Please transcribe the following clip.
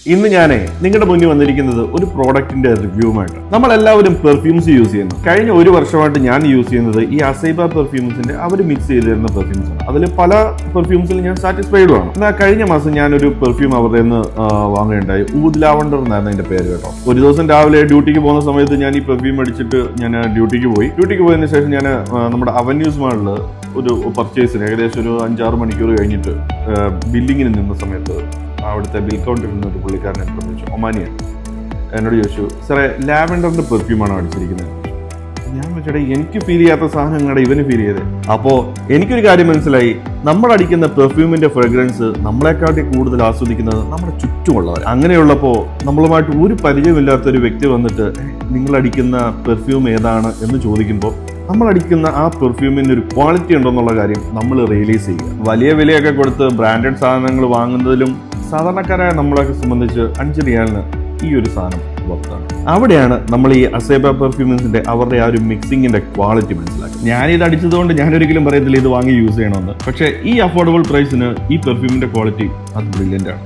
ഇന്ന് ഞാനേ നിങ്ങളുടെ മുന്നിൽ വന്നിരിക്കുന്നത് ഒരു പ്രോഡക്റ്റിന്റെ റിവ്യൂമായിട്ട്. നമ്മളെല്ലാവരും പെർഫ്യൂംസ് യൂസ് ചെയ്യുന്നു. കഴിഞ്ഞ ഒരു വർഷമായിട്ട് ഞാൻ യൂസ് ചെയ്യുന്നത് ഈ അസൈബ പെർഫ്യൂംസിന്റെ അവർ മിക്സ് ചെയ്ത് തരുന്ന പെർഫ്യൂംസ് ആണ്. അതിൽ പല പെർഫ്യൂംസിൽ ഞാൻ സാറ്റിസ്ഫൈഡ് ആണ്. എന്നാൽ കഴിഞ്ഞ മാസം ഞാനൊരു പെർഫ്യൂം അവരുടെ നിന്ന് വാങ്ങുകയുണ്ടായി. ഊദ് ലാവണ്ടർ എന്നായിരുന്നു അതിന്റെ പേര് കേട്ടോ. ഒരു ദിവസം രാവിലെ ഡ്യൂട്ടിക്ക് പോകുന്ന സമയത്ത് ഞാൻ ഈ പെർഫ്യൂം അടിച്ചിട്ട് ഞാൻ ഡ്യൂട്ടിക്ക് പോയതിനു ശേഷം ഞാൻ നമ്മുടെ അവന്യൂസ് മാളിൽ ഒരു പർച്ചേസിന് ഏകദേശം ഒരു 5-6 മണിക്കൂർ കഴിഞ്ഞിട്ട് ബില്ലിങ്ങിന് നിന്ന സമയത്ത് അവിടുത്തെ ബിൽ കൗണ്ടറിൽ നിന്ന് ഒരു പുള്ളിക്കാരനെ ചോദിച്ചു, ഒമാനിയൻ എന്നോട് ചോദിച്ചു, സാറേ ലാവൻഡറിന്റെ പെർഫ്യൂമാണ് അടിച്ചിരിക്കുന്നത്. ഞാൻ വെച്ചാൽ എനിക്ക് ഫീൽ ചെയ്യാത്ത സാധനങ്ങളുടെ ഇവന് ഫീൽ ചെയ്തേ. അപ്പോൾ എനിക്കൊരു കാര്യം മനസ്സിലായി, നമ്മൾ അടിക്കുന്ന പെർഫ്യൂമിന്റെ ഫ്രഗ്രൻസ് നമ്മളെക്കാട്ടി കൂടുതൽ ആസ്വദിക്കുന്നത് നമ്മുടെ ചുറ്റുമുള്ളവർ. അങ്ങനെയുള്ളപ്പോൾ നമ്മളുമായിട്ട് ഒരു പരിചയമില്ലാത്ത ഒരു വ്യക്തി വന്നിട്ട് നിങ്ങൾ അടിക്കുന്ന പെർഫ്യൂം ഏതാണ് എന്ന് ചോദിക്കുമ്പോൾ നമ്മൾ അടിക്കുന്ന ആ പെർഫ്യൂമിന് ഒരു ക്വാളിറ്റി ഉണ്ടെന്നുള്ള കാര്യം നമ്മൾ റിയലൈസ് ചെയ്യുക. വലിയ വിലയൊക്കെ കൊടുത്ത് ബ്രാൻഡഡ് സാധനങ്ങൾ വാങ്ങുന്നതിലും സാധാരണക്കാരായ നമ്മളെയൊക്കെ സംബന്ധിച്ച് 5 റിയാലിന് ഈ ഒരു സാധനം വർത്താണ്. അവിടെയാണ് നമ്മൾ ഈ അസൈബ പെർഫ്യൂംസിന്റെ അവരുടെ ആ ഒരു മിക്സിങ്ങിന്റെ ക്വാളിറ്റി മനസ്സിലാക്കുക. ഞാനിത് അടിച്ചതുകൊണ്ട് ഞാനൊരിക്കലും പറയത്തില്ല ഇത് വാങ്ങി യൂസ് ചെയ്യണമെന്ന്. പക്ഷേ ഈ അഫോർഡബിൾ പ്രൈസിന് ഈ പെർഫ്യൂമിന്റെ ക്വാളിറ്റി അത് ബ്രില്യൻ്റ് ആണ്.